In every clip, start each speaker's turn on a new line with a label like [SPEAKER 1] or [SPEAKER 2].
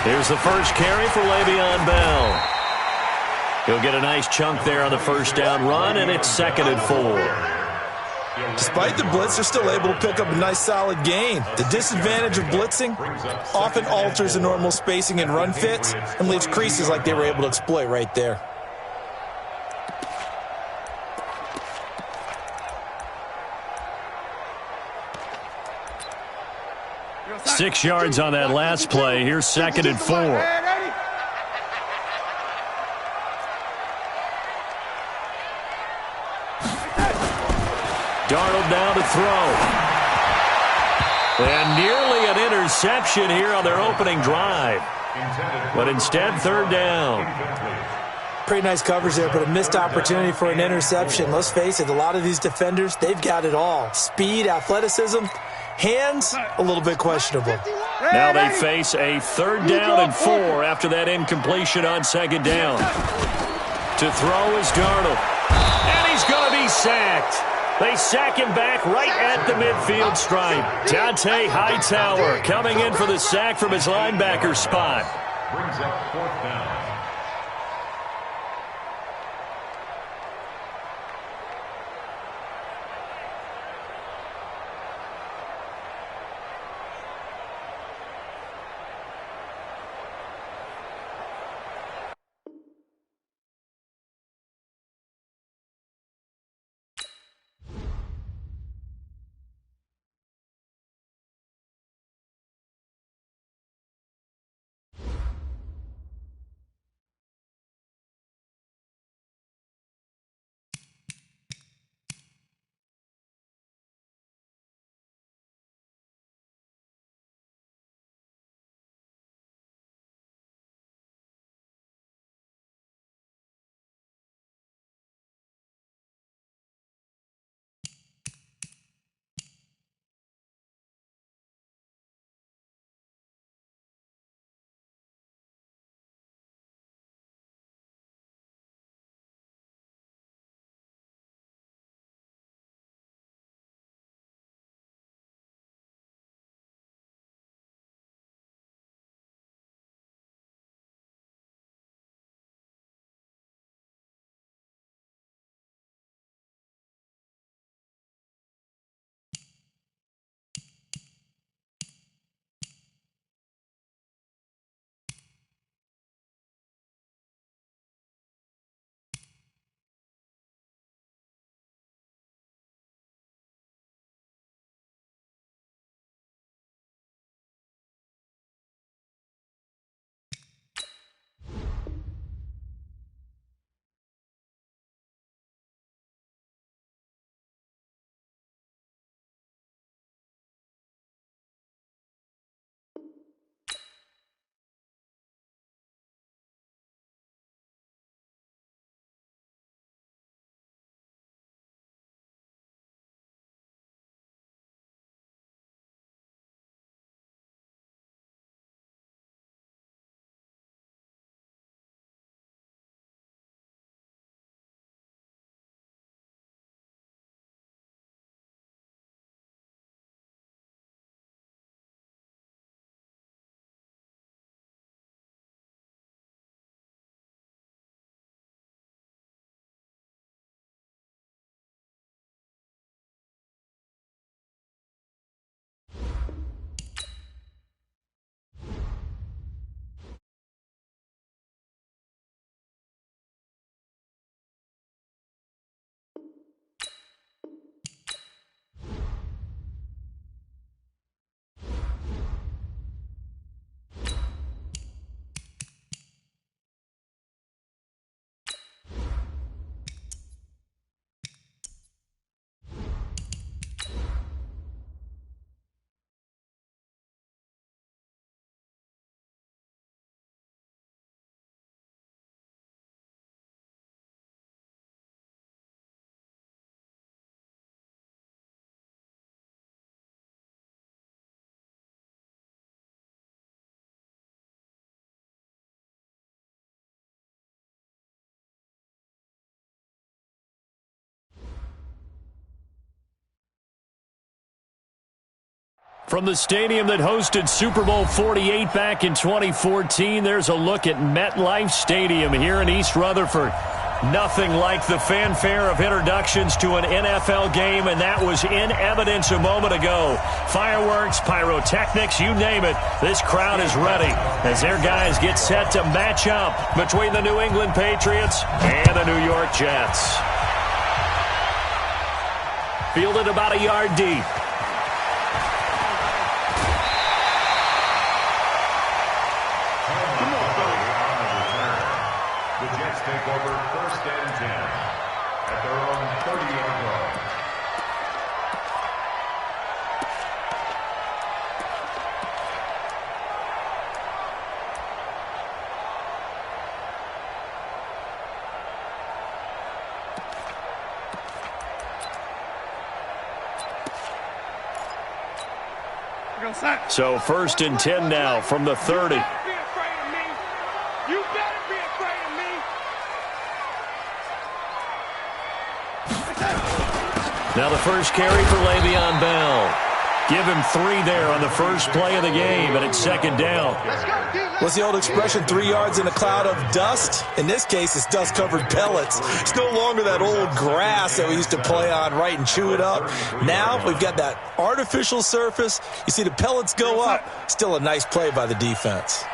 [SPEAKER 1] Here's the first carry for Le'Veon Bell. He'll get a nice chunk there on the first down run, and it's 2nd and 4.
[SPEAKER 2] Despite the blitz, they're still able to pick up a nice solid gain. The disadvantage of blitzing often alters the normal spacing and run fits and leaves creases like they were able to exploit right there.
[SPEAKER 1] Six yards on that last play. Here's 2nd and 4. Darnold now to throw. And nearly an interception here on their opening drive. But instead, 3rd down.
[SPEAKER 3] Pretty nice coverage there, but a missed opportunity for an interception. Let's face it, a lot of these defenders, they've got it all. Speed, athleticism, hands, a little bit questionable.
[SPEAKER 1] Now they face a 3rd down and 4 after that incompletion on 2nd down. To throw is Darnold. And he's going to be sacked. They sack him back right at the midfield stripe. Dante Hightower coming in for the sack from his linebacker spot.
[SPEAKER 4] Brings up 4th down.
[SPEAKER 1] From the stadium that hosted Super Bowl 48 back in 2014, there's a look at MetLife Stadium here in East Rutherford. Nothing like the fanfare of introductions to an NFL game, and that was in evidence a moment ago. Fireworks, pyrotechnics, you name it. This crowd is ready as their guys get set to match up between the New England Patriots and the New York Jets. Fielded about a yard deep.
[SPEAKER 4] Take over 1st and 10 at their own 30-yard line.
[SPEAKER 1] So 1st and 10 now from the 30. Now the first carry for Le'Veon Bell. Give him 3 there on the first play of the game, and it's 2nd down.
[SPEAKER 2] What's the old expression, 3 yards in a cloud of dust? In this case, it's dust-covered pellets. It's no longer that old grass that we used to play on, right, and chew it up. Now we've got that artificial surface. You see the pellets go up. Still a nice play by the defense.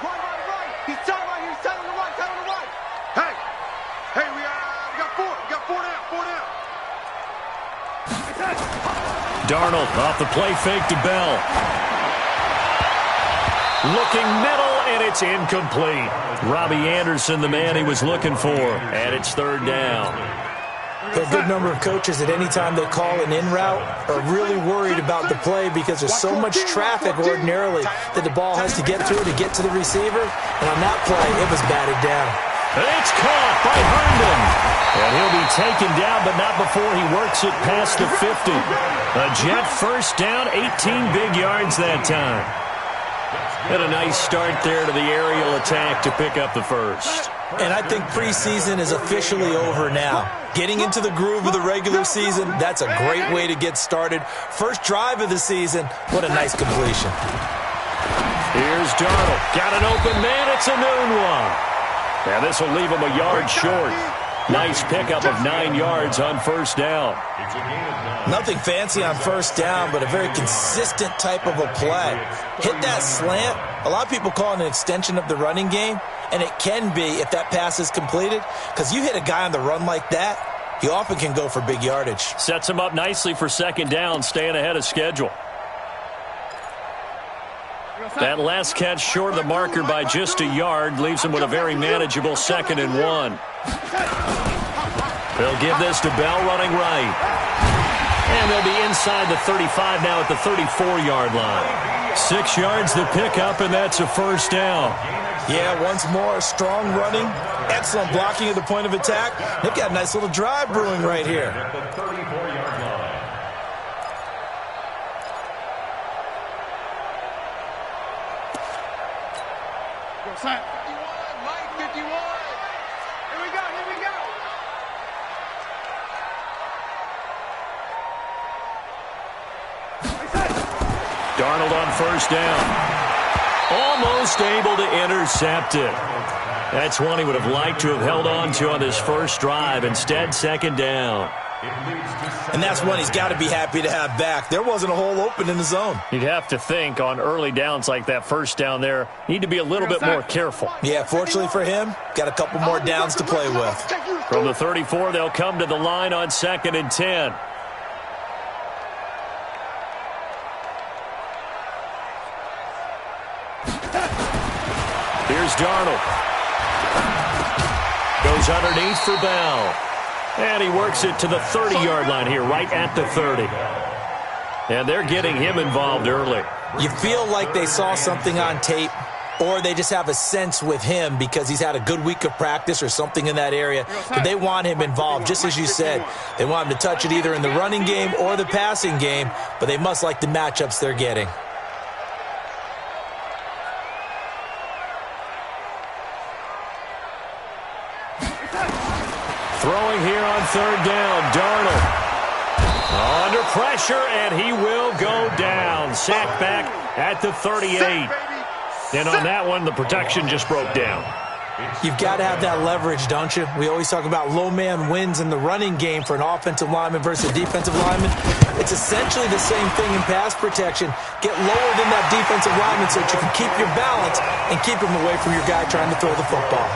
[SPEAKER 5] Right. He's tight right here. He's tight on the right. Hey, we got 4. We got 4 down. 4 down.
[SPEAKER 1] Darnold off the play fake to Bell. Looking middle, and it's incomplete. Robbie Anderson, the man he was looking for, and it's 3rd down.
[SPEAKER 3] A good number of coaches at any time they call an in route are really worried about the play because there's so much traffic ordinarily that the ball has to get through to get to the receiver. And on that play, it was batted down.
[SPEAKER 1] It's caught by Herndon. And he'll be taken down, but not before he works it past the 50. A Jet 1st down, 18 big yards that time. And a nice start there to the aerial attack to pick up the first.
[SPEAKER 2] And I think preseason is officially over now. Getting into the groove of the regular season, that's a great way to get started. First drive of the season, what a nice completion.
[SPEAKER 1] Here's Darnold. Got an open man. It's a noon one. And this will leave him a yard short. Nice pickup of 9 yards on 1st down.
[SPEAKER 2] Nothing fancy on 1st down, but a very consistent type of a play. Hit that slant. A lot of people call it an extension of the running game, and it can be if that pass is completed, because you hit a guy on the run like that, he often can go for big yardage.
[SPEAKER 1] Sets him up nicely for 2nd down, staying ahead of schedule. That last catch short of the marker by just a yard leaves him with a very manageable 2nd and 1. They'll give this to Bell running right. And they'll be inside the 35 now at the 34-yard line. 6 yards to pick up, and that's a 1st down.
[SPEAKER 2] Yeah, once more, strong running, excellent blocking at the point of attack. They've got a nice little drive brewing right here.
[SPEAKER 4] At the 34-yard line.
[SPEAKER 5] Sign. 51, Mike 51. Here we go.
[SPEAKER 1] Darnold on 1st down. Almost able to intercept it. That's one he would have liked to have held on to on this first drive. Instead, 2nd down.
[SPEAKER 2] And that's one he's got to be happy to have back. There wasn't a hole open in the zone.
[SPEAKER 1] You'd have to think on early downs like that 1st down there, need to be a little bit more careful.
[SPEAKER 2] Yeah, fortunately for him, got a couple more downs to play with.
[SPEAKER 1] From the 34, they'll come to the line on 2nd and 10. Here's Darnold. Goes underneath for Bell. And he works it to the 30-yard line here, right at the 30. And they're getting him involved early.
[SPEAKER 2] You feel like they saw something on tape, or they just have a sense with him because he's had a good week of practice or something in that area. But they want him involved, just as you said. They want him to touch it either in the running game or the passing game, but they must like the matchups they're getting.
[SPEAKER 1] Throwing here on 3rd down, Darnold. Under pressure, and he will go down. sacked back at the 38. And on that one, the protection just broke down.
[SPEAKER 3] You've got to have that leverage, don't you? We always talk about low man wins in the running game for an offensive lineman versus a defensive lineman. It's essentially the same thing in pass protection. Get lower than that defensive lineman so that you can keep your balance and keep him away from your guy trying to throw the football.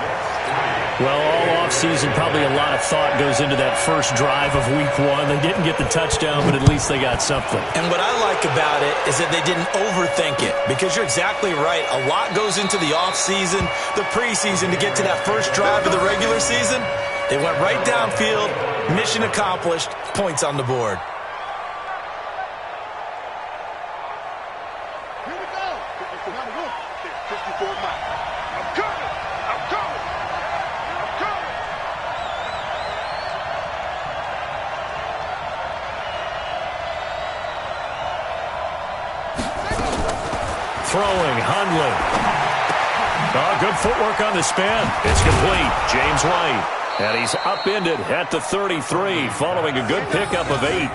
[SPEAKER 1] Well, all offseason, probably a lot of thought goes into that first drive of week one. They didn't get the touchdown, but at least they got something.
[SPEAKER 2] And what I like about it is that they didn't overthink it, because you're exactly right. A lot goes into the offseason, the preseason, to get to that first drive of the regular season. They went right downfield, mission accomplished, points on the board.
[SPEAKER 5] Here we go. 54 miles. I'm coming. I'm coming. I'm coming.
[SPEAKER 1] Throwing, Hundley. Oh, good footwork on the spin. It's complete. James White. And he's upended at the 33 following a good pickup of 8.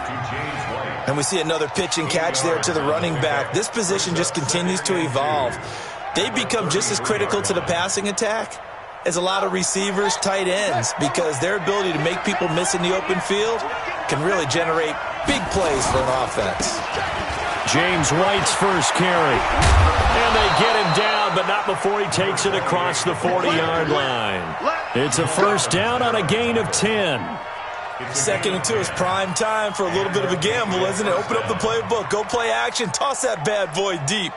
[SPEAKER 2] And we see another pitch and catch there to the running back. This position just continues to evolve. They become just as critical to the passing attack as a lot of receivers, tight ends, because their ability to make people miss in the open field can really generate big plays for an offense.
[SPEAKER 1] James White's first carry. And they get him down, but not before he takes it across the 40-yard line. It's a first down on a gain of 10.
[SPEAKER 2] 2nd and 2 is prime time for a little bit of a gamble, isn't it? Open up the playbook, go play action, toss that bad boy deep.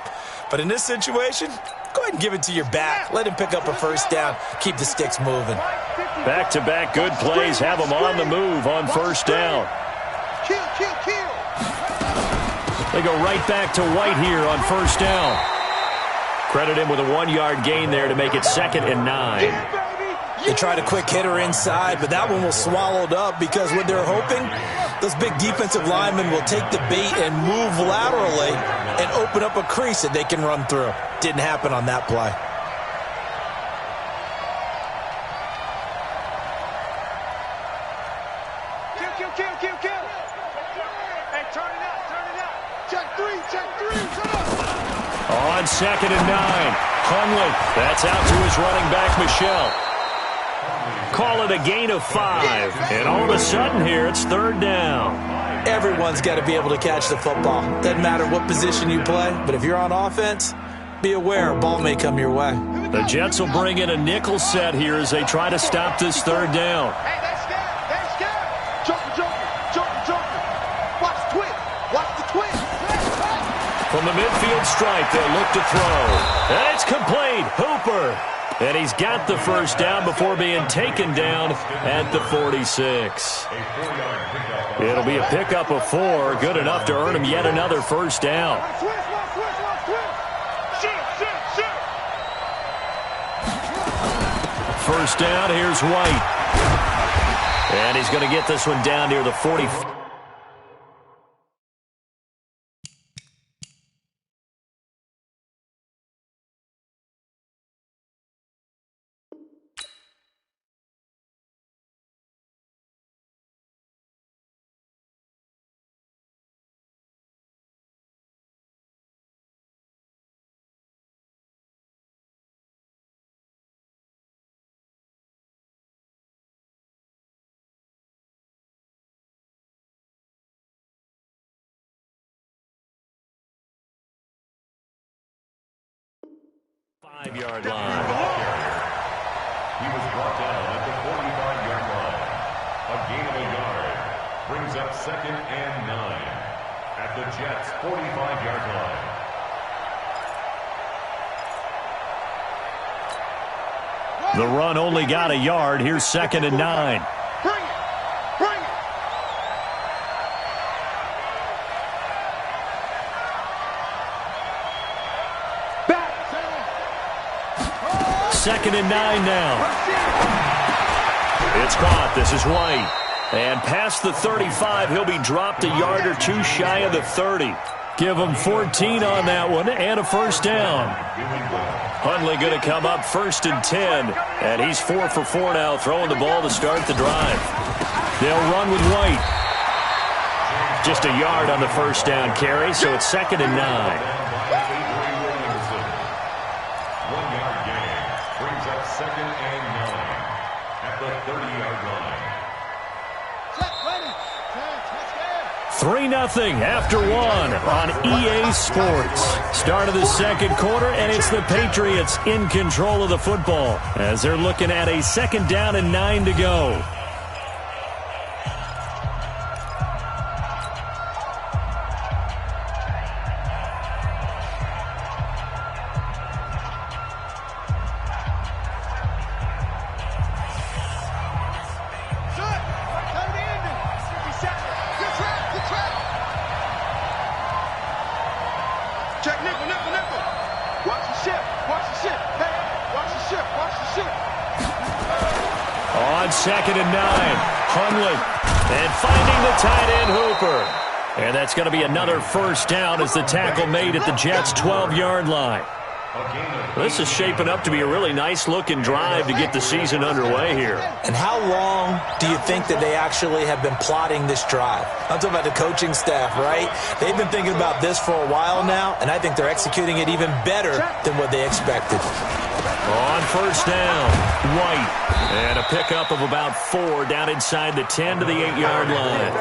[SPEAKER 2] But in this situation, go ahead and give it to your back. Let him pick up a first down, keep the sticks moving.
[SPEAKER 1] Back-to-back good plays have him on the move on first down.
[SPEAKER 5] Kill, kill, kill.
[SPEAKER 1] They go right back to White here on first down. Credit him with a 1-yard gain there to make it 2nd and 9.
[SPEAKER 2] They tried a quick hitter inside, but that one was swallowed up, because what they're hoping, those big defensive linemen will take the bait and move laterally and open up a crease that they can run through. Didn't happen on that play.
[SPEAKER 5] Kill, kill, kill, kill, kill. Hey, turn it out, turn it out. Check three, shut up.
[SPEAKER 1] On 2nd and 9, Hundley. That's out to his running back, Michelle. Call it a gain of 5. And all of a sudden here, it's 3rd down.
[SPEAKER 3] Everyone's got to be able to catch the football. Doesn't matter what position you play, but if you're on offense, be aware a ball may come your way.
[SPEAKER 1] The Jets will bring in a nickel set here as they try to stop this 3rd down.
[SPEAKER 5] Hey, that's scared. That's scared. Joker. Watch the twist. Watch the twist.
[SPEAKER 1] From the midfield stripe, they'll look to throw. And it's complete. Hooper. And he's got the first down before being taken down at the 46. It'll be a pickup of 4, good enough to earn him yet another first down. First down, here's White. And he's going to get this one down near the 40. Five-yard line.
[SPEAKER 4] He was brought down at the 45-yard line. A gain of a yard brings up 2nd and 9 at the Jets' 45-yard line.
[SPEAKER 1] The run only got a yard. Here's 2nd and 9.
[SPEAKER 5] Bring it.
[SPEAKER 1] 2nd and 9 now. It's caught. This is White. And past the 35, he'll be dropped a yard or 2 shy of the 30. Give him 14 on that one and a first down. Hundley going to come up 1st and 10. And he's 4 for 4 now, throwing the ball to start the drive. They'll run with White. Just a yard on the first down carry, so it's 2nd and 9.
[SPEAKER 4] 1 yard gain brings up 2nd and 9 at the 30-yard line.
[SPEAKER 1] 3-0 after 1 on EA Sports. Start of the second quarter, and it's the Patriots in control of the football as they're looking at a 2nd down and 9 to go. On 2nd and 9, Hundley, and finding the tight end Hooper. And that's going to be another first down as the tackle made at the Jets' 12-yard line. This is shaping up to be a really nice-looking drive to get the season underway here.
[SPEAKER 3] And how long do you think that they actually have been plotting this drive? I'm talking about the coaching staff, right? They've been thinking about this for a while now, and I think they're executing it even better than what they expected.
[SPEAKER 1] On first down, White. And a pickup of about 4 down inside the 10 to the 8-yard line.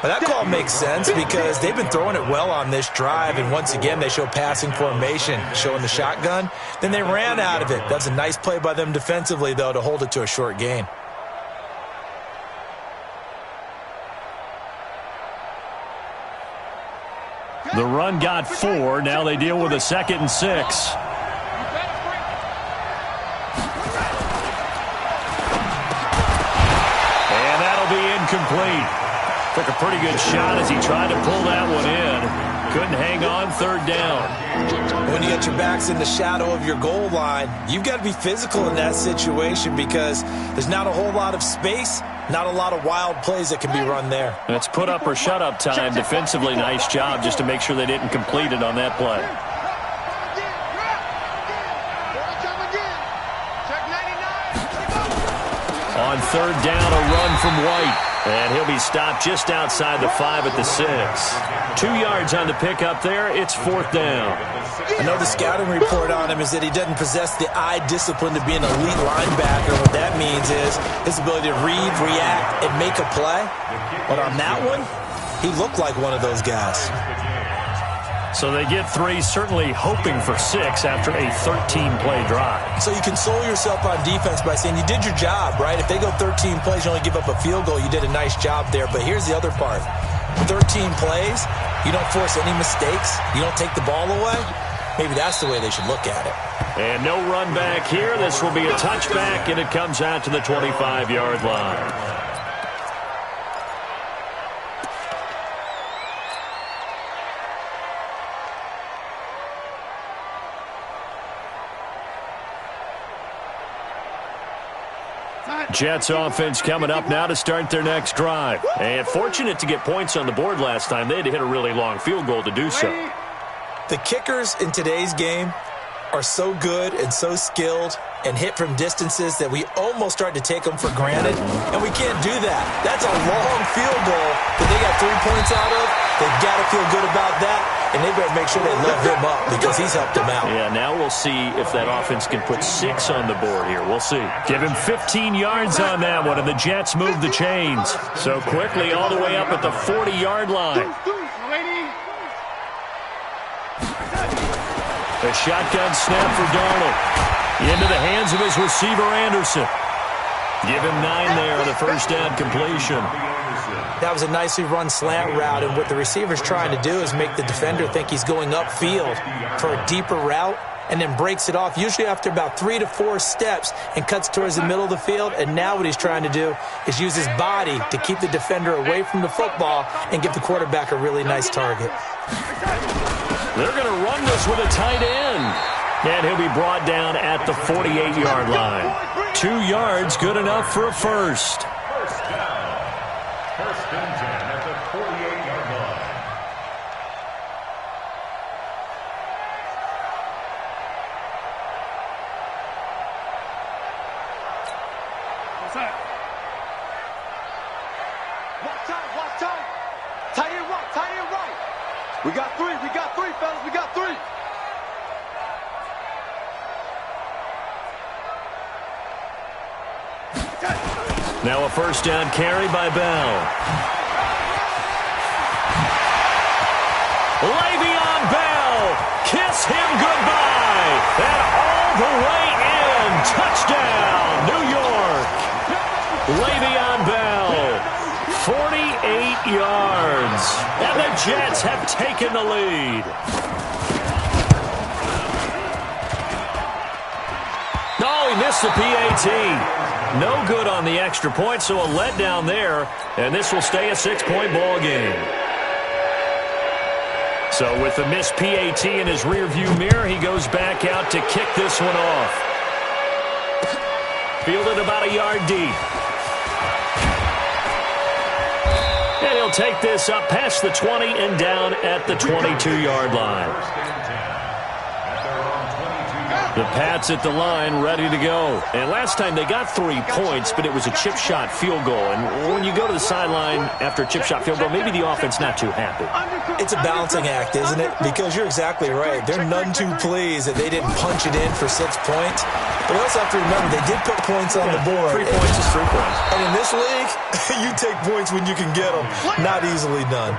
[SPEAKER 3] Well, that call makes sense because they've been throwing it well on this drive, and once again they show passing formation, showing the shotgun. Then they ran out of it. That's a nice play by them defensively, though, to hold it to a short gain.
[SPEAKER 1] The run got 4. Now they deal with a 2nd and 6. Complete. Took a pretty good shot as he tried to pull that one in. Couldn't hang on 3rd down.
[SPEAKER 3] When you get your backs in the shadow of your goal line, you've got to be physical in that situation because there's not a whole lot of space, not a lot of wild plays that can be run there.
[SPEAKER 1] It's put up or shut up time. Defensively, nice job just to make sure they didn't complete it on that play. On 3rd down, a run from White. And he'll be stopped just outside the 5 at the 6. 2 yards on the pickup there. It's 4th down.
[SPEAKER 3] I know the scouting report on him is that he doesn't possess the eye discipline to be an elite linebacker. What that means is his ability to read, react, and make a play. But on that one, he looked like one of those guys.
[SPEAKER 1] So they get 3, certainly hoping for 6 after a 13-play drive.
[SPEAKER 3] So you console yourself on defense by saying you did your job, right? If they go 13 plays, you only give up a field goal, you did a nice job there. But here's the other part. 13 plays, you don't force any mistakes, you don't take the ball away. Maybe that's the way they should look at it.
[SPEAKER 1] And no run back here. This will be a touchback, and it comes out to the 25-yard line. Jets offense coming up now to start their next drive. And fortunate to get points on the board last time. They had to hit a really long field goal to do so.
[SPEAKER 3] The kickers in today's game are so good and so skilled and hit from distances that we almost start to take them for granted, and we can't do that. That's a long field goal that they got 3 points out of. They've got to feel good about that, and they better make sure they lift him up because he's helped them out.
[SPEAKER 1] Yeah, now we'll see if that offense can put 6 on the board here. We'll see. Give him 15 yards on that one, and the Jets move the chains. So quickly all the way up at the 40-yard line. A shotgun snap for Darnold. Into the hands of his receiver, Anderson. Give him 9 there on the first down completion.
[SPEAKER 3] That was a nicely run slant route, and what the receiver's trying to do is make the defender think he's going upfield for a deeper route and then breaks it off, usually after about 3 to 4 steps, and cuts towards the middle of the field. And now what he's trying to do is use his body to keep the defender away from the football and give the quarterback a really nice target.
[SPEAKER 1] They're going to run this with a tight end. And he'll be brought down at the 48-yard line. 2 yards, good enough for a first.
[SPEAKER 4] First down. First and 10 at the 48-yard line.
[SPEAKER 5] Watch out, watch out. We got three, fellas, we got three.
[SPEAKER 1] Now a first down carry by Bell. Le'Veon Bell, kiss him goodbye, and all the way in, touchdown, New York. Le'Veon Bell, 48 yards, and the Jets have taken the lead. Oh, he missed the PAT. No good on the extra point, so a letdown there, and this will stay a 6-point ball game. So with the missed PAT in his rearview mirror, he goes back out to kick this one off. Fielded about a yard deep. And he'll take this up past the 20 and down at the 22-yard line. The Pats at the line, ready to go. And last time they got 3 points, but it was a chip shot field goal. And when you go to the sideline after a chip shot field goal, maybe the offense not too happy.
[SPEAKER 3] It's a balancing act, isn't it? Because you're exactly right. They're none too pleased that they didn't punch it in for 6 points. But we also have to remember they did put points on the board.
[SPEAKER 1] 3 points is 3 points.
[SPEAKER 3] And in this league, you take points when you can get them. Not easily done.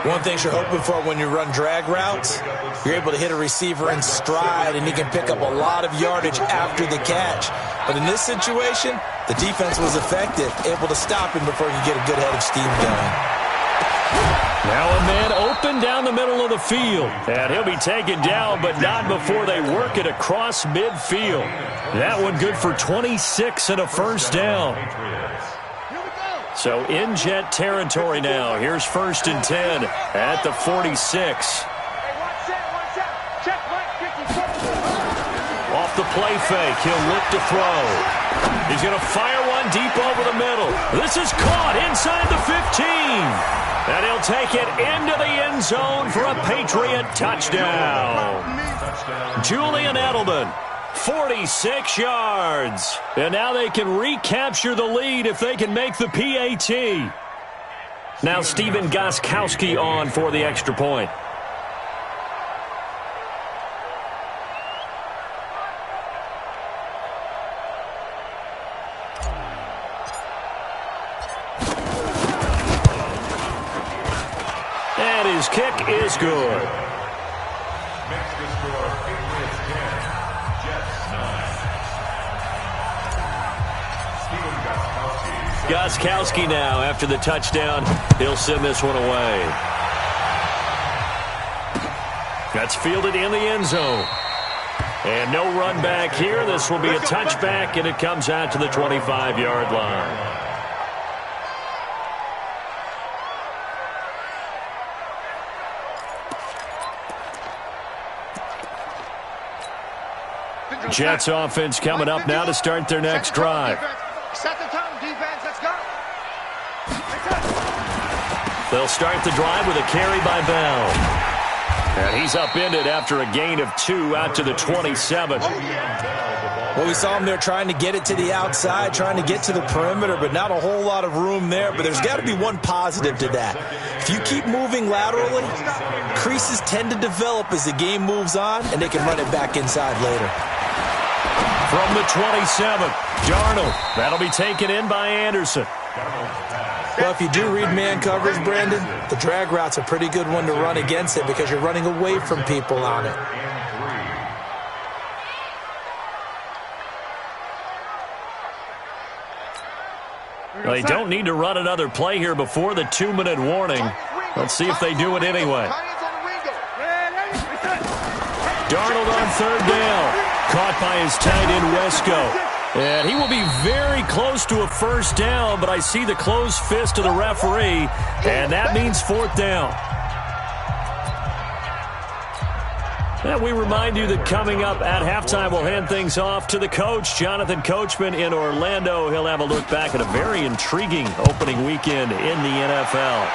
[SPEAKER 3] One thing you're hoping for when you run drag routes, you're able to hit a receiver in stride and he can pick up a lot of yardage after the catch. But in this situation, the defense was effective, able to stop him before he could get a good head of steam going.
[SPEAKER 1] Now a man open down the middle of the field. And he'll be taken down, but not before they work it across midfield. That one good for 26 and a first down. So in Jet territory now. Here's 1st and 10 at the 46. Off the play fake, he'll look to throw. He's going to fire one deep over the middle. This is caught inside the 15. And he'll take it into the end zone for a Patriot touchdown. Julian Edelman, 46 yards. And now they can recapture the lead if they can make the PAT. Now Stephen Gostkowski on for the extra point. And his kick is good.
[SPEAKER 4] Makes the score Patriots 10, Jets 9.
[SPEAKER 1] Gostkowski now after the touchdown. He'll send this one away. That's fielded in the end zone. And no run back here. This will be a touchback, and it comes out to the 25-yard line. Jets offense coming up now to start their next drive.
[SPEAKER 5] Set the tone, defense. Let's go.
[SPEAKER 1] They'll start the drive with a carry by Bell. And he's upended after a gain of 2 out to the 27.
[SPEAKER 3] Well, we saw him there trying to get it to the outside, trying to get to the perimeter, but not a whole lot of room there. But there's got to be one positive to that. If you keep moving laterally, creases tend to develop as the game moves on, and they can run it back inside later.
[SPEAKER 1] From the 27, Darnold. That'll be taken in by Anderson.
[SPEAKER 3] Well, if you do read man coverage, Brandon, the drag route's a pretty good one to run against it because you're running away from people on it.
[SPEAKER 1] They don't need to run another play here before the 2-minute warning. Let's see if they do it anyway. Darnold on 3rd down. Caught by his tight end, Wesco. And he will be very close to a first down, but I see the closed fist of the referee, and that means 4th down. And we remind you that coming up at halftime, we'll hand things off to the coach, Jonathan Coachman in Orlando. He'll have a look back at a very intriguing opening weekend in the NFL.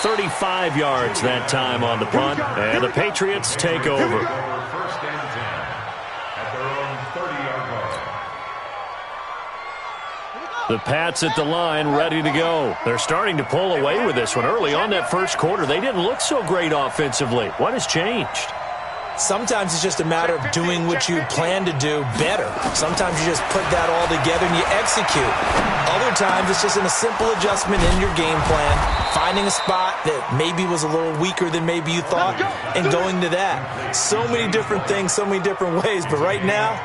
[SPEAKER 1] .35 yards that time on the punt, and the Patriots take over.
[SPEAKER 4] 1st and 10 at their own 30-yard
[SPEAKER 1] The Pats at the line, ready to go. They're starting to pull away with this one. Early on that first quarter, they didn't look so great offensively. What has changed?
[SPEAKER 3] Sometimes it's just a matter of doing what you plan to do better. Sometimes you just put that all together and you execute. Other times it's just in a simple adjustment in your game plan, finding a spot that maybe was a little weaker than maybe you thought, and going to that. So many different things, so many different ways, but right now,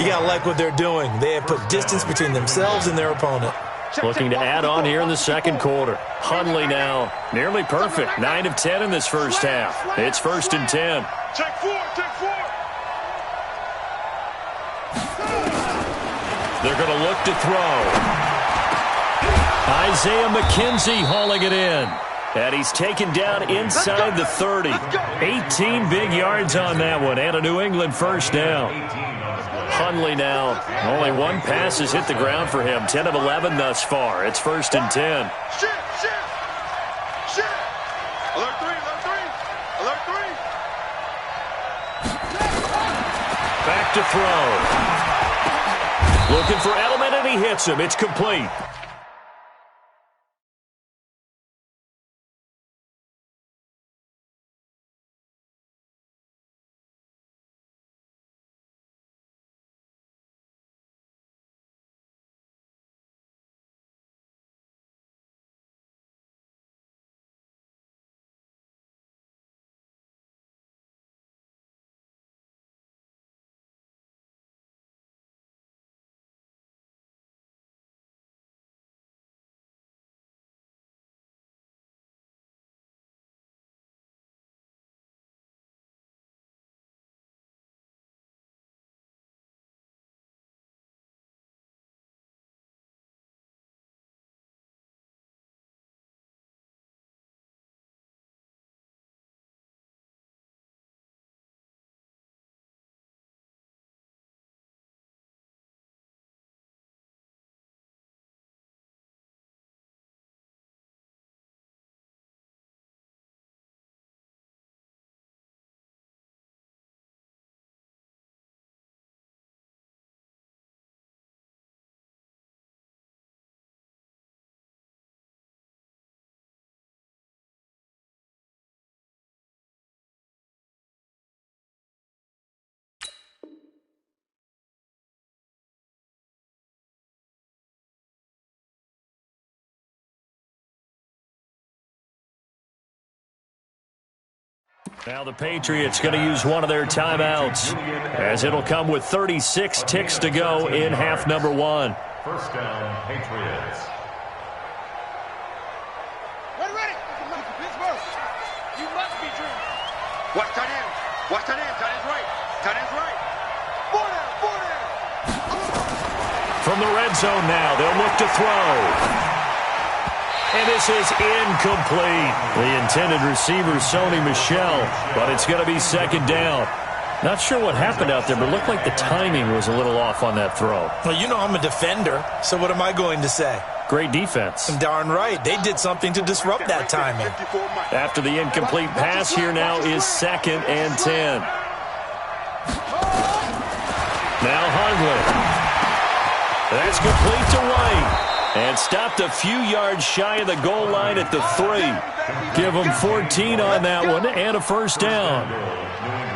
[SPEAKER 3] you got to like what they're doing. They have put distance between themselves and their opponent.
[SPEAKER 1] Looking to add on here in the second quarter. Hundley now nearly perfect. 9 of 10 in this first half. It's 1st and 10.
[SPEAKER 5] Check four, check four.
[SPEAKER 1] They're going to look to throw. Isaiah McKenzie hauling it in. And he's taken down inside the 30. 18 big yards on that one and a New England first down. Hundley now, only one pass has hit the ground for him. 10 of 11 thus far. It's 1st and 10.
[SPEAKER 5] Shit. Alert three.
[SPEAKER 1] Back to throw. Looking for Edelman, and he hits him. It's complete. Now the Patriots going to use one of their timeouts, as it'll come with 36 ticks to go in half number 1.
[SPEAKER 4] First down, Patriots.
[SPEAKER 5] Ready. Pittsburgh. You must be dreaming. Watch tight end. Tight end's right. Four down.
[SPEAKER 1] From the red zone now, they'll look to throw. And this is incomplete. The intended receiver, Sony Michel, but it's going to be 2nd down. Not sure what happened out there, but it looked like the timing was a little off on that throw.
[SPEAKER 3] Well, you know I'm a defender, so what am I going to say?
[SPEAKER 1] Great defense.
[SPEAKER 3] Darn right. They did something to disrupt that timing.
[SPEAKER 1] After the incomplete pass, here now is 2nd and 10. Now Hundley. That's complete to White. And stopped a few yards shy of the goal line at the 3. Give them 14 on that one and a first down.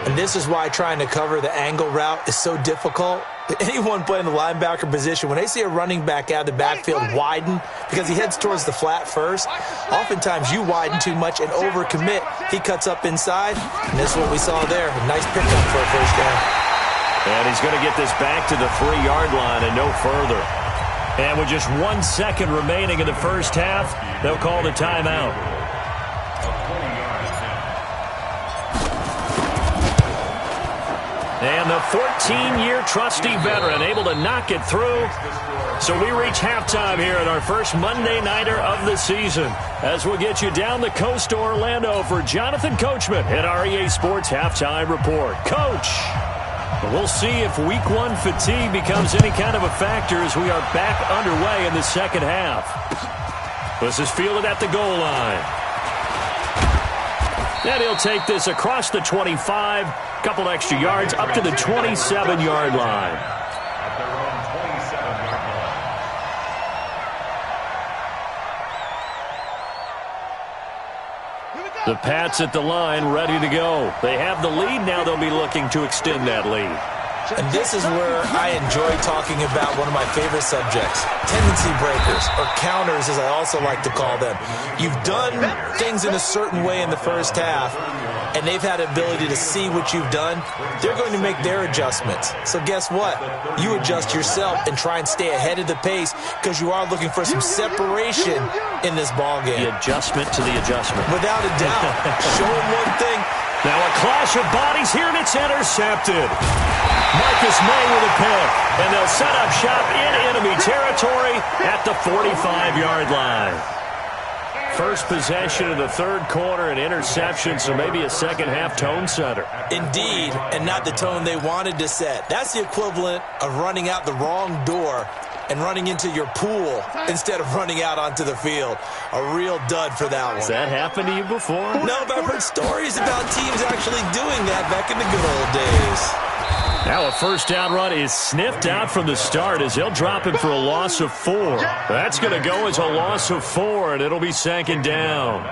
[SPEAKER 3] And this is why trying to cover the angle route is so difficult. Anyone playing the linebacker position, when they see a running back out of the backfield widen because he heads towards the flat first, oftentimes you widen too much and overcommit. He cuts up inside, and this is what we saw there. A nice pickup for a first down.
[SPEAKER 1] And he's going to get this back to the 3-yard line and no further. And with just 1 second remaining in the first half, they'll call the timeout. And the 14-year trusty veteran able to knock it through. So we reach halftime here at our first Monday Nighter of the season, as we'll get you down the coast to Orlando for Jonathan Coachman at our EA Sports Halftime Report. Coach! We'll see if Week 1 fatigue becomes any kind of a factor as we are back underway in the second half. This is fielded at the goal line. And he'll take this across the 25, couple extra yards up to the 27-yard line.
[SPEAKER 4] At their own 27-yard line.
[SPEAKER 1] The Pats at the line, ready to go. They have the lead. Now they'll be looking to extend that lead.
[SPEAKER 2] And this is where I enjoy talking about one of my favorite subjects, tendency breakers, or counters as I also like to call them. You've done things in a certain way in the first half, and they've had the ability to see what you've done. They're going to make their adjustments. So guess what? You adjust yourself and try and stay ahead of the pace because you are looking for some separation in this ballgame.
[SPEAKER 1] The adjustment to the adjustment.
[SPEAKER 2] Without a doubt. Show them one thing.
[SPEAKER 1] Now a clash of bodies here, and it's intercepted. Marcus May with a pick, and they'll set up shop in enemy territory at the 45-yard line. First possession of the third quarter, an interception, so maybe a second-half tone setter.
[SPEAKER 2] Indeed, and not the tone they wanted to set. That's the equivalent of running out the wrong door and running into your pool instead of running out onto the field. A real dud for that one.
[SPEAKER 1] Has that happened to you before?
[SPEAKER 2] No, but I've heard stories about teams actually doing that back in the good old days.
[SPEAKER 1] Now a first down run is sniffed out from the start as they'll drop him for a loss of 4. That's going to go as a loss of 4, and it'll be second down.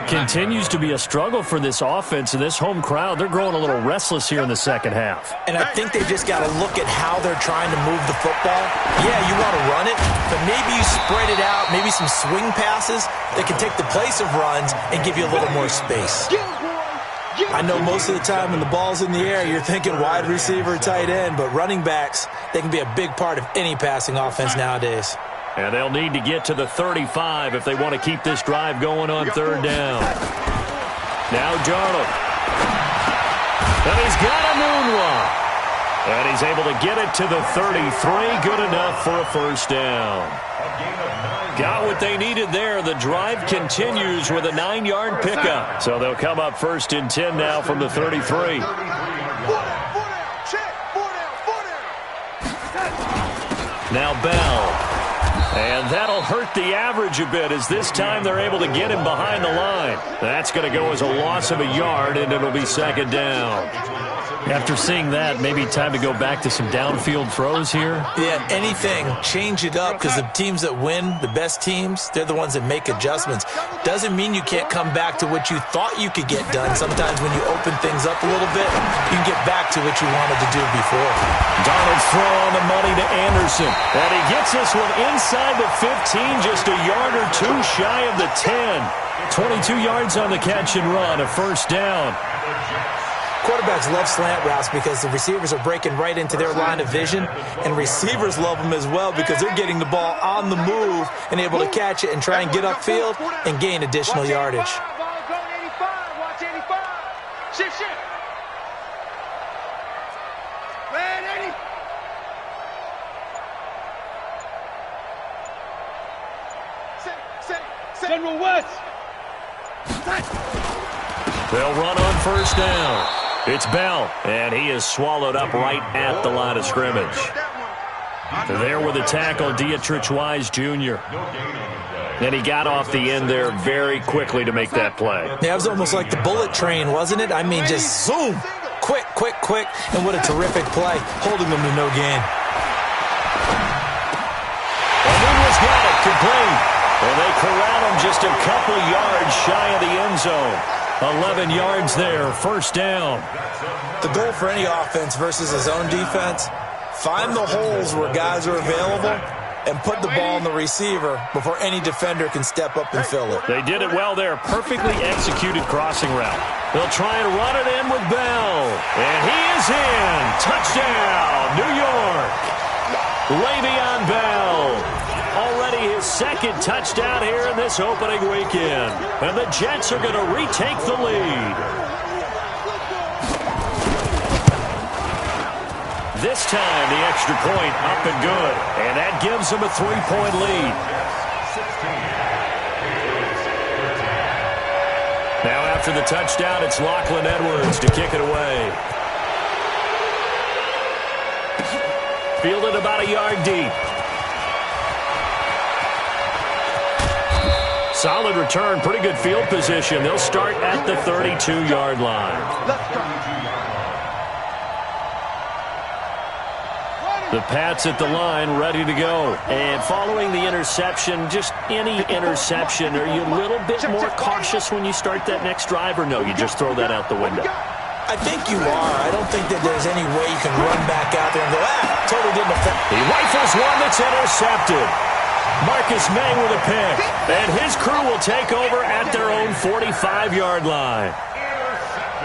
[SPEAKER 1] Continues to be a struggle for this offense and this home crowd. They're growing a little restless here in the second half.
[SPEAKER 2] And I think they've just got to look at how they're trying to move the football. Yeah, you want to run it, but maybe you spread it out, maybe some swing passes that can take the place of runs and give you a little more space. I know most of the time when the ball's in the air, you're thinking wide receiver, tight end, but running backs, they can be a big part of any passing offense nowadays.
[SPEAKER 1] And they'll need to get to the 35 if they want to keep this drive going on third down. Now Darnold. And he's got a moonwalk. And he's able to get it to the 33. Good enough for a first down. Got what they needed there. The drive continues with a 9-yard pickup. So they'll come up first and 10 now from the 33. Now Bell. And that'll hurt the average a bit as this time they're able to get him behind the line. That's going to go as a loss of a yard, and it'll be second down. After seeing that, maybe time to go back to some downfield throws here?
[SPEAKER 2] Yeah, anything. Change it up because the teams that win, the best teams, they're the ones that make adjustments. Doesn't mean you can't come back to what you thought you could get done. Sometimes when you open things up a little bit, you can get back to what you wanted to do before.
[SPEAKER 1] Donald's throw on the money to Anderson. And he gets this one inside the 15, just a yard or two shy of the 10. 22 yards on the catch and run, a first down.
[SPEAKER 3] Quarterbacks love slant routes because the receivers are breaking right into their line of vision, and receivers love them as well because they're getting the ball on the move and able to catch it and try and get upfield and gain additional yardage.
[SPEAKER 5] Watch 85. Shift. Red 80. General West.
[SPEAKER 1] They'll run on first down. It's Bell, and he is swallowed up right at the line of scrimmage. There with the tackle, Dietrich Wise Jr. And he got off the end there very quickly to make that play.
[SPEAKER 3] Yeah, it was almost like the bullet train, wasn't it? I mean, just zoom, quick, and what a terrific play, holding them to no gain.
[SPEAKER 1] And was got it, complete. And they corral him just a couple yards shy of the end zone. 11 yards there, first down.
[SPEAKER 2] The goal for any offense versus his own defense, find the holes where guys are available and put the ball in the receiver before any defender can step up and fill it.
[SPEAKER 1] They did it well there. Perfectly executed crossing route. They'll try and run it in with Bell. And he is in. Touchdown, New York. Le'Veon Bell. Already his second touchdown here in this opening weekend. And the Jets are going to retake the lead. This time, the extra point up and good. And that gives them a 3-point lead. Now after the touchdown, it's Lachlan Edwards to kick it away. Fielded about a yard deep. Solid return, pretty good field position. They'll start at the 32-yard line. The Pats at the line, ready to go. And following the interception, just any interception, are you a little bit more cautious when you start that next drive, or no, you just throw that out the window?
[SPEAKER 3] I think you are. I don't think that there's any way you can run back out there and go, totally didn't affect.
[SPEAKER 1] He rifles one that's intercepted. Marcus May with a pick. And his crew will take over at their own 45-yard line.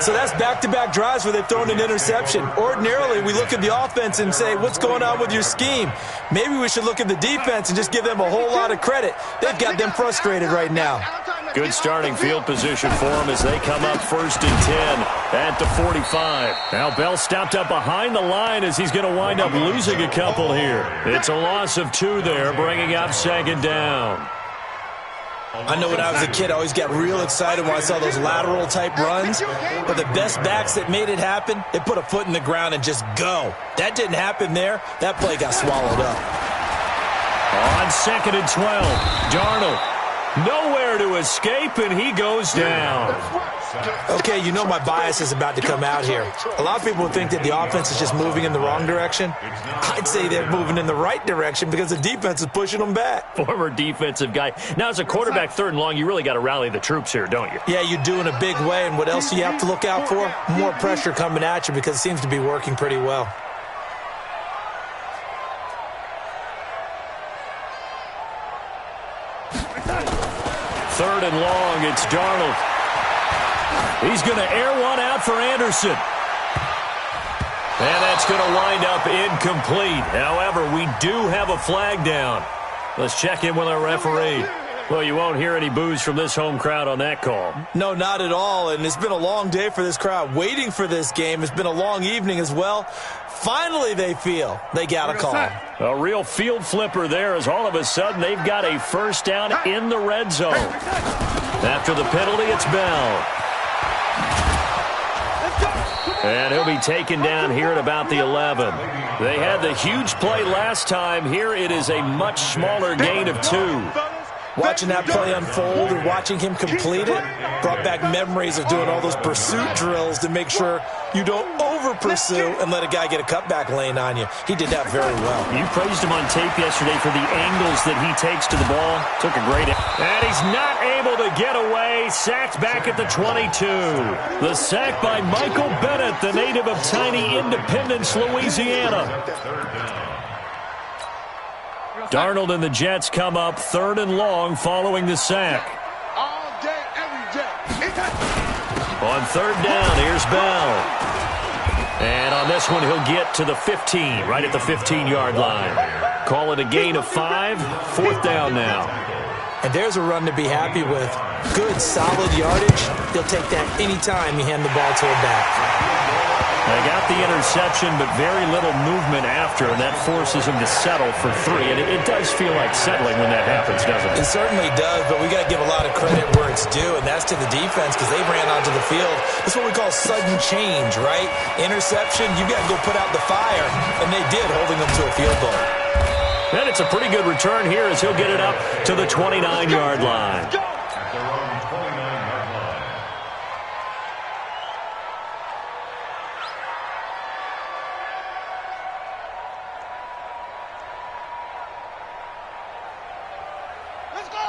[SPEAKER 2] So that's back-to-back drives where they've thrown an interception. Ordinarily, we look at the offense and say, what's going on with your scheme? Maybe we should look at the defense and just give them a whole lot of credit. They've got them frustrated right now.
[SPEAKER 1] Good starting field position for them as they come up 1st and 10 at the 45. Now Bell stopped up behind the line as he's going to wind up losing a couple here. It's a loss of 2 there, bringing up 2nd down.
[SPEAKER 2] I know when I was a kid, I always got real excited when I saw those lateral-type runs. But the best backs that made it happen, they put a foot in the ground and just go. That didn't happen there. That play got swallowed up.
[SPEAKER 1] On 2nd and 12, Darnold. Nowhere to escape, and he goes down.
[SPEAKER 3] Okay, you know my bias is about to come out here. A lot of people think that the offense is just moving in the wrong direction. I'd say they're moving in the right direction because the defense is pushing them back.
[SPEAKER 1] Former defensive guy. Now, as a quarterback 3rd and long, you really got to rally the troops here, don't you?
[SPEAKER 3] Yeah, you do in a big way, and what else do you have to look out for? More pressure coming at you because it seems to be working pretty well.
[SPEAKER 1] Third and long, it's Darnold. He's going to air one out for Anderson. And that's going to wind up incomplete. However, we do have a flag down. Let's check in with our referee. Well, you won't hear any boos from this home crowd on that call.
[SPEAKER 2] No, not at all. And it's been a long day for this crowd waiting for this game. It's been a long evening as well. Finally, they feel they got a call.
[SPEAKER 1] A real field flipper there as all of a sudden they've got a 1st down in the red zone. After the penalty, it's Bell. And he'll be taken down here at about the 11. They had the huge play last time. Here it is a much smaller gain of 2.
[SPEAKER 2] Watching that play unfold and watching him complete it brought back memories of doing all those pursuit drills to make sure you don't over-pursue and let a guy get a cutback lane on you. He did that very well.
[SPEAKER 1] You praised him on tape yesterday for the angles that he takes to the ball. Took a great... And he's not able to get away. Sacked back at the 22. The sack by Michael Bennett, the native of tiny Independence, Louisiana. Darnold and the Jets come up 3rd and long following the sack.
[SPEAKER 5] All day, every day.
[SPEAKER 1] On 3rd down, here's Bell. And on this one, he'll get to the 15, right at the 15-yard line. Call it a gain of 5, 4th down now.
[SPEAKER 3] And there's a run to be happy with. Good, solid yardage. He'll take that anytime you hand the ball to a back.
[SPEAKER 1] They got the interception, but very little movement after, and that forces him to settle for 3. And it does feel like settling when that happens, doesn't it?
[SPEAKER 2] It certainly does, but we got to give a lot of credit where it's due, and that's to the defense because they ran onto the field. That's what we call sudden change, right? Interception, you got to go put out the fire, and they did, holding them to a field goal.
[SPEAKER 1] And it's a pretty good return here as he'll get it up to the 29-yard line.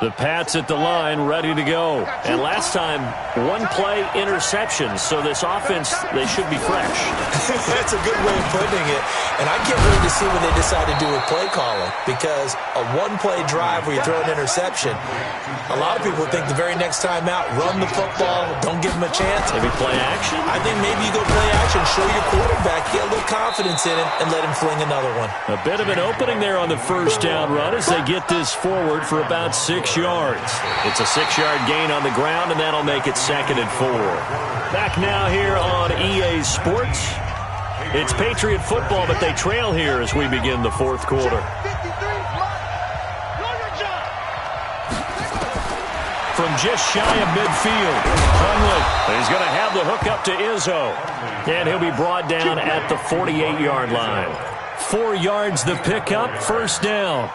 [SPEAKER 1] The Pats at the line, ready to go. And last time, 1-play interception. So this offense, they should be fresh.
[SPEAKER 2] That's a good way of putting it. And I can't wait to see what they decide to do with play calling. Because a 1-play drive where you throw an interception, a lot of people think the very next time out, run the football, don't give them a chance.
[SPEAKER 1] Maybe play action?
[SPEAKER 2] I think maybe you go play action, show your quarterback, get a little confidence in it, and let him fling another one.
[SPEAKER 1] A bit of an opening there on the 1st down run as they get this forward for about 6 yards. It's a 6-yard gain on the ground, and that'll make it 2nd and 4. Back now here on EA Sports. It's Patriot football, but they trail here as we begin the 4th quarter. From just shy of midfield, Hundley is going to have the hook up to Izzo. And he'll be brought down at the 48-yard line. 4 yards the pickup, 1st down.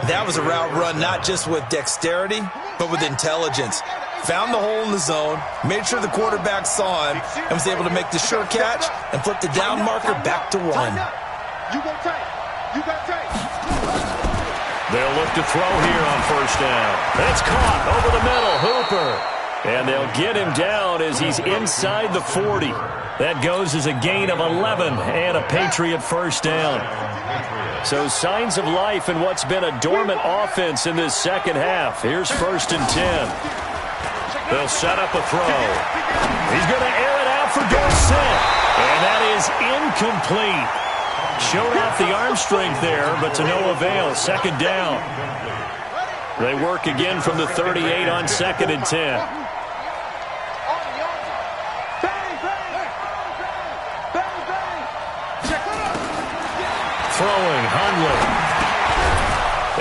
[SPEAKER 2] That was a route run not just with dexterity, but with intelligence. Found the hole in the zone, made sure the quarterback saw him, and was able to make the sure catch and flip the down marker back to 1.
[SPEAKER 5] You go tight. You got tape.
[SPEAKER 1] They'll look to throw here on first down. That's caught over the middle. Hooper. And they'll get him down as he's inside the 40. That goes as a gain of 11 and a Patriot first down. So signs of life in what's been a dormant offense in this second half. Here's 1st and 10. They'll set up a throw. He's going to air it out for Dorsett. And that is incomplete. Showed off the arm strength there, but to no avail. 2nd down. They work again from the 38 on 2nd and 10. Throwing, Hundley.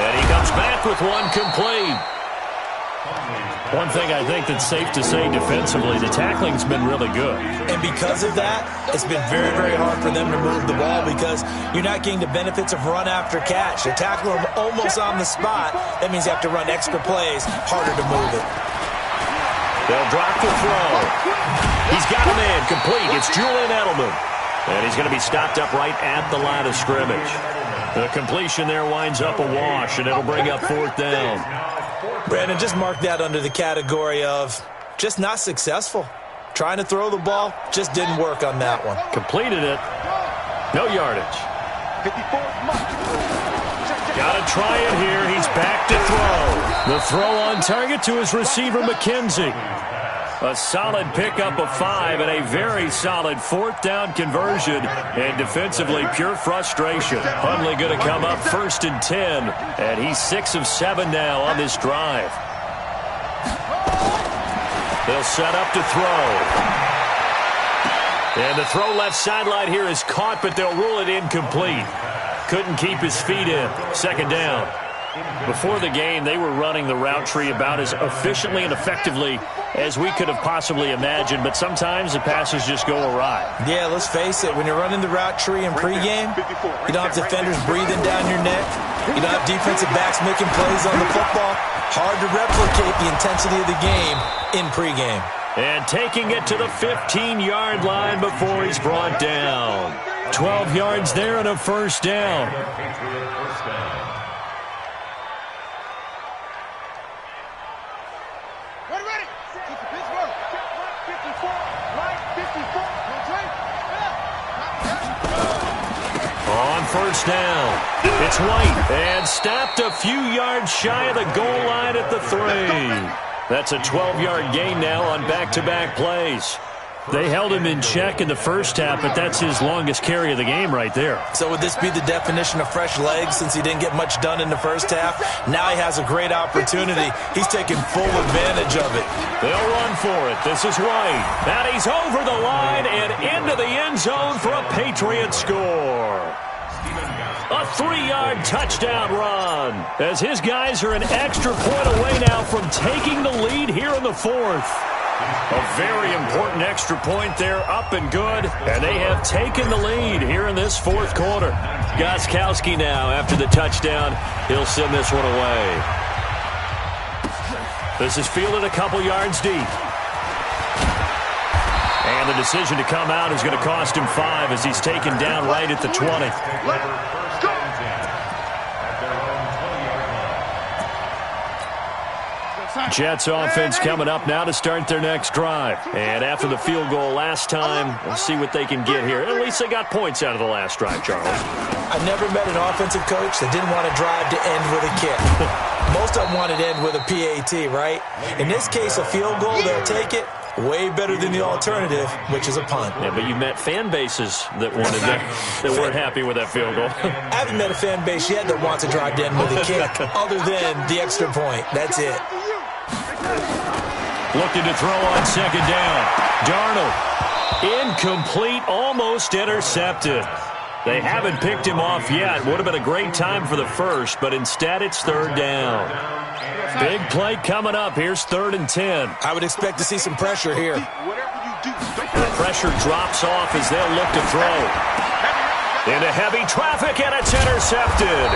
[SPEAKER 1] And he comes back with one complete. One thing I think that's safe to say defensively, the tackling's been really good.
[SPEAKER 3] And because of that, it's been very, very hard for them to move the ball because you're not getting the benefits of run after catch. They tackle them almost on the spot. That means you have to run extra plays, harder to move it.
[SPEAKER 1] They'll drop the throw. He's got him in, complete. It's Julian Edelman. And he's going to be stopped up right at the line of scrimmage. The completion there winds up a wash, and it'll bring up 4th down.
[SPEAKER 3] Brandon, just mark that under the category of just not successful. Trying to throw the ball, just didn't work on that one.
[SPEAKER 1] Completed it. No yardage. Got to try it here. He's back to throw. The throw on target to his receiver, McKenzie. A solid pickup of 5 and a very solid 4th down conversion. And defensively, pure frustration. Hundley going to come up 1st and 10. And he's 6 of 7 now on this drive. They'll set up to throw. And the throw left sideline here is caught, but they'll rule it incomplete. Couldn't keep his feet in. 2nd down. Before the game, they were running the route tree about as efficiently and effectively as we could have possibly imagined, but sometimes the passes just go awry.
[SPEAKER 3] Yeah, let's face it. When you're running the route tree in pregame, you don't have defenders breathing down your neck. You don't have defensive backs making plays on the football. Hard to replicate the intensity of the game in pregame.
[SPEAKER 1] And taking it to the 15-yard line before he's brought down. 12 yards there and a 1st down. On 1st down, it's White, and stopped a few yards shy of the goal line at the 3. That's a 12-yard gain now on back-to-back plays. They held him in check in the first half, but that's his longest carry of the game right there.
[SPEAKER 3] So would this be the definition of fresh legs since he didn't get much done in the first half? Now he has a great opportunity. He's taking full advantage of it.
[SPEAKER 1] They'll run for it. This is White. And he's over the line and into the end zone for a Patriot score. A 3-yard touchdown run as his guys are an extra point away now from taking the lead here in the 4th. A very important extra point there, up and good, and they have taken the lead here in this 4th quarter. Gostkowski now, after the touchdown, he'll send this one away. This is fielded a couple yards deep. And the decision to come out is going to cost him 5 as he's taken down right at the 20. Jets offense coming up now to start their next drive. And after the field goal last time, we'll see what they can get here. At least they got points out of the last drive, Charles.
[SPEAKER 3] I never met an offensive coach that didn't want to drive to end with a kick. Most of them wanted to end with a PAT, right? In this case, a field goal, they'll take it. Way better than the alternative, which is a punt.
[SPEAKER 1] Yeah, but you met fan bases that wanted that weren't happy with that field goal.
[SPEAKER 3] I haven't met a fan base yet that wants to drive to end with a kick other than the extra point. That's it.
[SPEAKER 1] Looking to throw on 2nd down. Darnold. Incomplete, almost intercepted. They haven't picked him off yet. Would have been a great time for the first, but instead it's 3rd down. Big play coming up. Here's 3rd and 10.
[SPEAKER 3] I would expect to see some pressure here.
[SPEAKER 1] The pressure drops off as they'll look to throw. Into heavy traffic, and it's intercepted.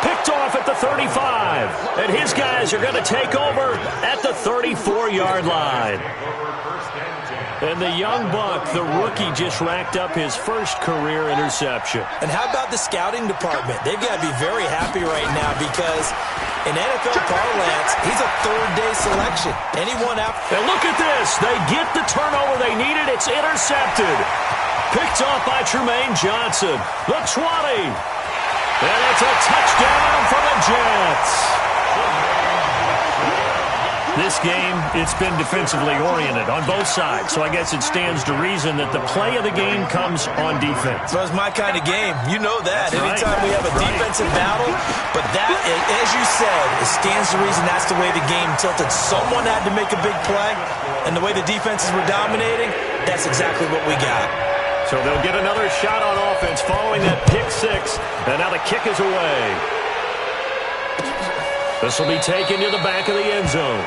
[SPEAKER 1] Picked off at the 35. And his guys are going to take over at the 34-yard line. And the young buck, the rookie, just racked up his first career interception.
[SPEAKER 3] And how about the scouting department? They've got to be very happy right now because in NFL parlance, he's a third-day selection. Anyone out?
[SPEAKER 1] And look at this. They get the turnover they needed. It's intercepted. Picked off by Tremaine Johnson. The 20. And it's a touchdown for the Jets. This game, it's been defensively oriented on both sides, so I guess it stands to reason that the play of the game comes on defense.
[SPEAKER 2] So it's my kind of game. You know that.
[SPEAKER 1] That's
[SPEAKER 2] Anytime
[SPEAKER 1] right.
[SPEAKER 2] we have a defensive battle, but that, as you said, it stands to reason that's the way the game tilted. Someone had to make a big play, and the way the defenses were dominating, that's exactly what we got.
[SPEAKER 1] So they'll get another shot on offense following that pick six, and now the kick is away. This will be taken to the back of the end zone.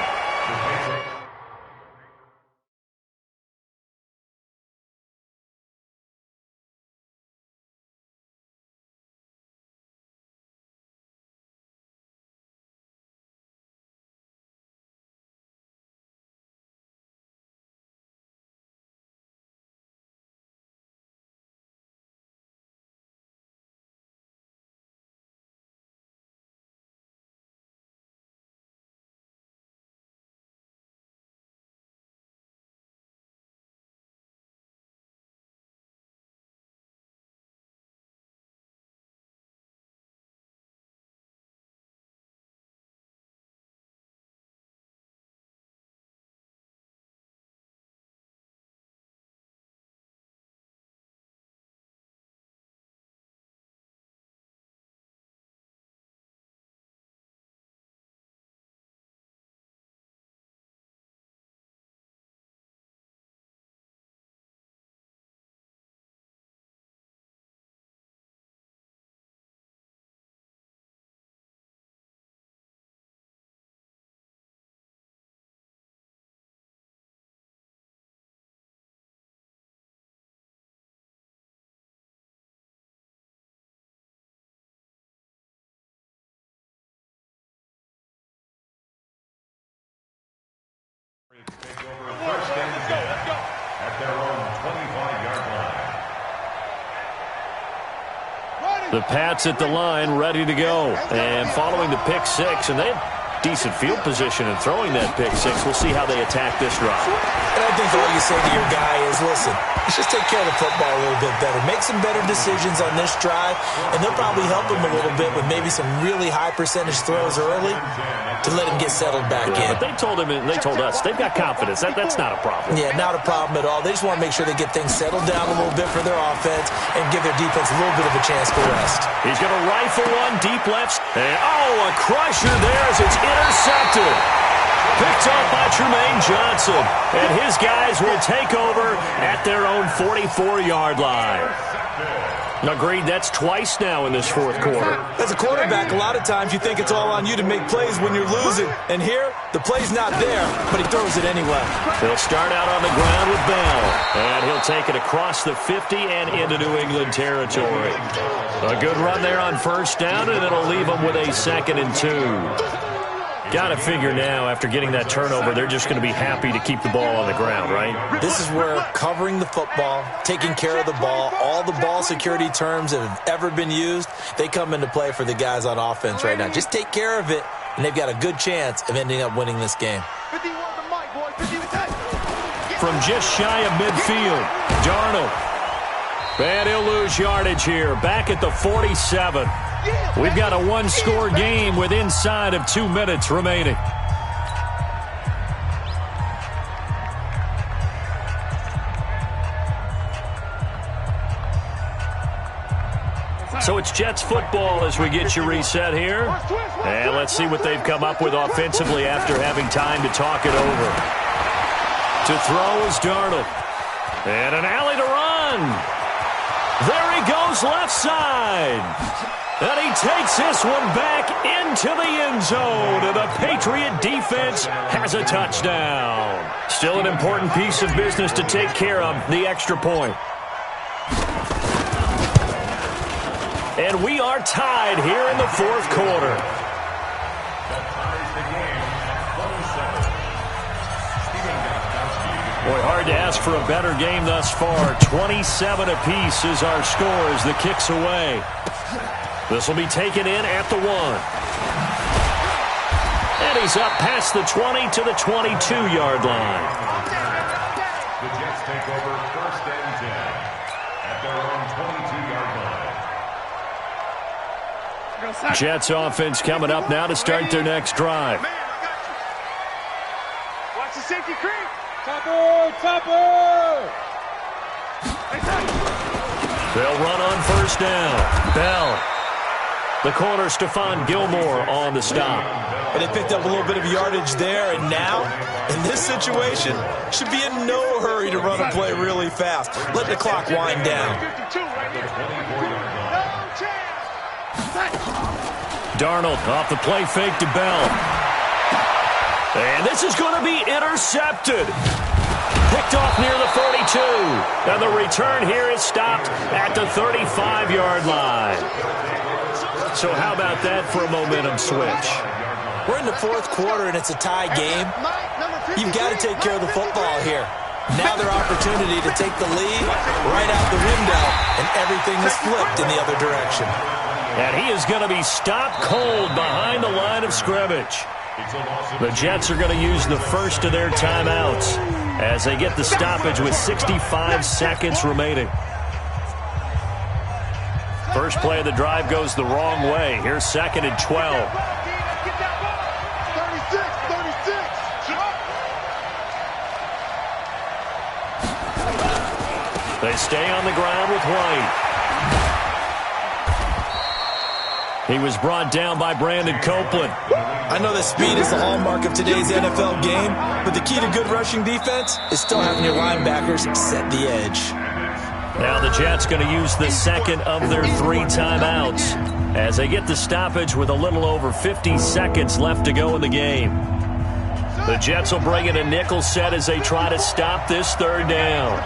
[SPEAKER 4] Take over first and 10 at their own 25-yard line.
[SPEAKER 1] The Pats at the line, ready to go. And following the pick six, and they have decent field position in throwing that pick six. We'll see how they attack this drive.
[SPEAKER 3] And I think all you say to your guy is, listen, let's just take care of the football a little bit better. Make some better decisions on this drive, and they'll probably help him a little bit with maybe some really high percentage throws early to let him get settled back in.
[SPEAKER 1] But they told us, they've got confidence. That's not a problem.
[SPEAKER 3] Yeah, not a problem at all. They just want to make sure they get things settled down a little bit for their offense and give their defense a little bit of a chance to rest.
[SPEAKER 1] He's going to rifle one deep left. And, a crusher there as it's intercepted. Picked up by Tremaine Johnson. And his guys will take over at their own 44-yard line. Agreed, that's twice now in this fourth quarter.
[SPEAKER 2] As a quarterback, a lot of times you think it's all on you to make plays when you're losing. And here, the play's not there, but he throws it anyway.
[SPEAKER 1] He'll start out on the ground with Bell. And he'll take it across the 50 and into New England territory. A good run there on first down, and it'll leave them with a 2nd and 2. Got to figure now, after getting that turnover, they're just going to be happy to keep the ball on the ground, right?
[SPEAKER 3] This is where covering the football, taking care of the ball, all the ball security terms that have ever been used, they come into play for the guys on offense right now. Just take care of it, and they've got a good chance of ending up winning this game.
[SPEAKER 1] From just shy of midfield, Darnold. And he'll lose yardage here, back at the 47. We've got a one-score game with inside of 2 minutes remaining. So it's Jets football as we get you reset here. And let's see what they've come up with offensively after having time to talk it over. To throw is Darnold. And an alley to run. There he goes left side. And he takes this one back into the end zone. And the Patriot defense has a touchdown. Still an important piece of business to take care of, the extra point. And we are tied here in the fourth quarter. Boy, hard Hard to ask for a better game thus far. 27 apiece is our score as the kick's away. This will be taken in at the 1. And he's up past the 20 to the 22-yard line.
[SPEAKER 4] The Jets take over 1st and 10 at their own 22-yard line.
[SPEAKER 1] Jets offense coming up now to start their next drive.
[SPEAKER 5] Watch the safety creep. Topper!
[SPEAKER 1] They'll run on 1st down. Bell. The corner, Stephon Gilmore, on the stop.
[SPEAKER 2] And they picked up a little bit of yardage there, and now, in this situation, should be in no hurry to run a play really fast. Let the clock wind down.
[SPEAKER 1] Darnold off the play fake to Bell. And this is going to be intercepted. Picked off near the 42. And the return here is stopped at the 35-yard line. So how about that for a momentum switch?
[SPEAKER 2] We're in the 4th quarter, and it's a tie game. You've got to take care of the football here. Now their opportunity to take the lead right out the window, and everything is flipped in the other direction.
[SPEAKER 1] And he is going to be stopped cold behind the line of scrimmage. The Jets are going to use the first of their timeouts as they get the stoppage with 65 seconds remaining. First play of the drive goes the wrong way. Here's 2nd and 12. They stay on the ground with White. He was brought down by Brandon Copeland.
[SPEAKER 2] I know that speed is the hallmark of today's NFL game, but the key to good rushing defense is still having your linebackers set the edge.
[SPEAKER 1] Now the Jets going to use the second of their 3 timeouts as they get the stoppage with a little over 50 seconds left to go in the game. The Jets will bring in a nickel set as they try to stop this 3rd down.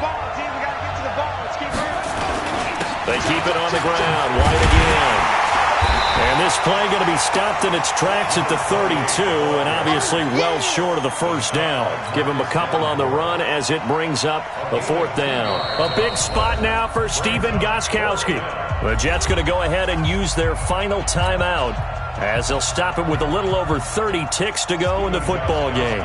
[SPEAKER 1] They keep it on the ground. White again. And this play going to be stopped in its tracks at the 32, and obviously well short of the 1st down. Give him a couple on the run as it brings up the 4th down. A big spot now for Stephen Gostkowski. The Jets going to go ahead and use their final timeout as they'll stop it with a little over 30 ticks to go in the football game.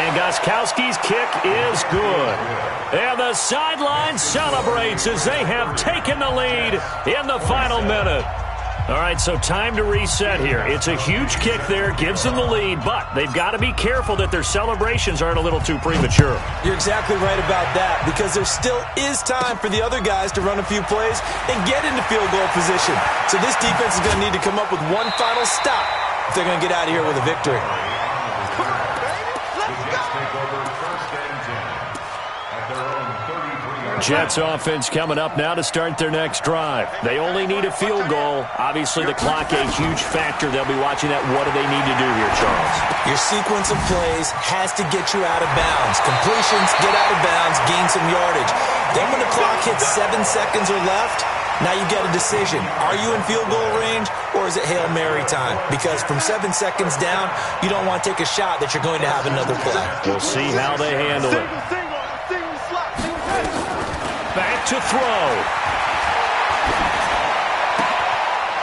[SPEAKER 1] Gostkowski's kick is good. And the sideline celebrates as they have taken the lead in the final minute. All right, so time to reset here. It's a huge kick there, gives them the lead, but they've got to be careful that their celebrations aren't a little too premature.
[SPEAKER 2] You're exactly right about that, because there still is time for the other guys to run a few plays and get into field goal position. So this defense is going to need to come up with one final stop if they're going to get out of here with a victory.
[SPEAKER 1] Jets offense coming up now to start their next drive. They only need a field goal. Obviously, the clock a huge factor. They'll be watching that. What do they need to do here, Charles?
[SPEAKER 2] Your sequence of plays has to get you out of bounds. Completions, get out of bounds, gain some yardage. Then when the clock hits 7 seconds or left, now you get a decision. Are you in field goal range, or is it Hail Mary time? Because from 7 seconds down, you don't want to take a shot that you're going to have another play.
[SPEAKER 1] We'll see how they handle it. Back to throw.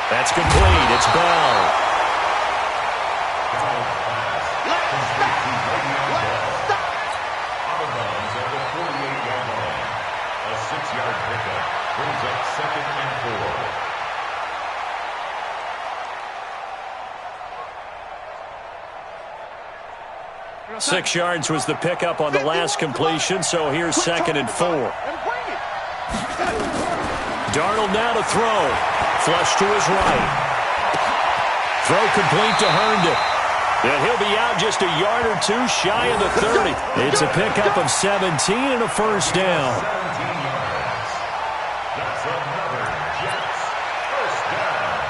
[SPEAKER 1] That's complete. It's Bell.
[SPEAKER 4] Out of bounds at the 48-yard line. A 6-yard pickup brings up 2nd and 4.
[SPEAKER 1] 6 yards was the pickup on the last completion, so here's 2nd and 4. Darnold now to throw. Flush to his right. Throw complete to Herndon. And he'll be out just a yard or two shy of the 30. It's a pickup of 17 and a 1st down.
[SPEAKER 4] 17 yards. That's another Jets 1st down.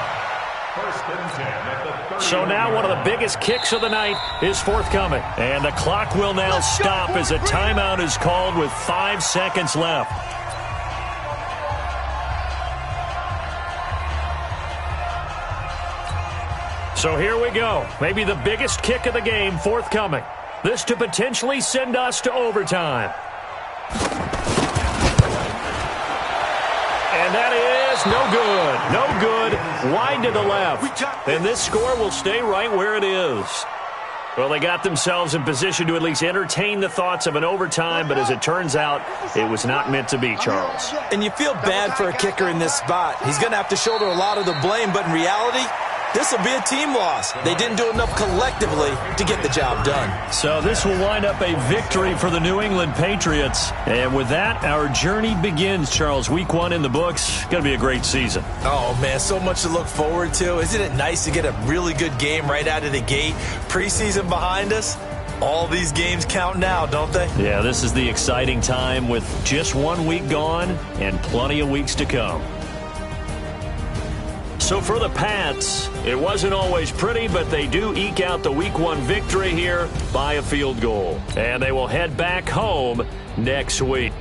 [SPEAKER 4] 1st and 10 at the 30.
[SPEAKER 1] So now one of the biggest kicks of the night is forthcoming. And the clock will now stop as a timeout is called with 5 seconds left. So here we go. Maybe the biggest kick of the game forthcoming. This to potentially send us to overtime. And that is no good. No good. Wide to the left. And this score will stay right where it is. Well, they got themselves in position to at least entertain the thoughts of an overtime, but as it turns out, it was not meant to be, Charles.
[SPEAKER 2] And you feel bad for a kicker in this spot. He's going to have to shoulder a lot of the blame, but in reality, this will be a team loss. They didn't do enough collectively to get the job done.
[SPEAKER 1] So this will wind up a victory for the New England Patriots. And with that, our journey begins, Charles. Week 1 in the books. Going to be a great season.
[SPEAKER 2] Oh, man, so much to look forward to. Isn't it nice to get a really good game right out of the gate? Preseason behind us. All these games count now, don't they?
[SPEAKER 1] Yeah, this is the exciting time with just 1 week gone and plenty of weeks to come. So for the Pats, it wasn't always pretty, but they do eke out the Week 1 victory here by a field goal. And they will head back home next week.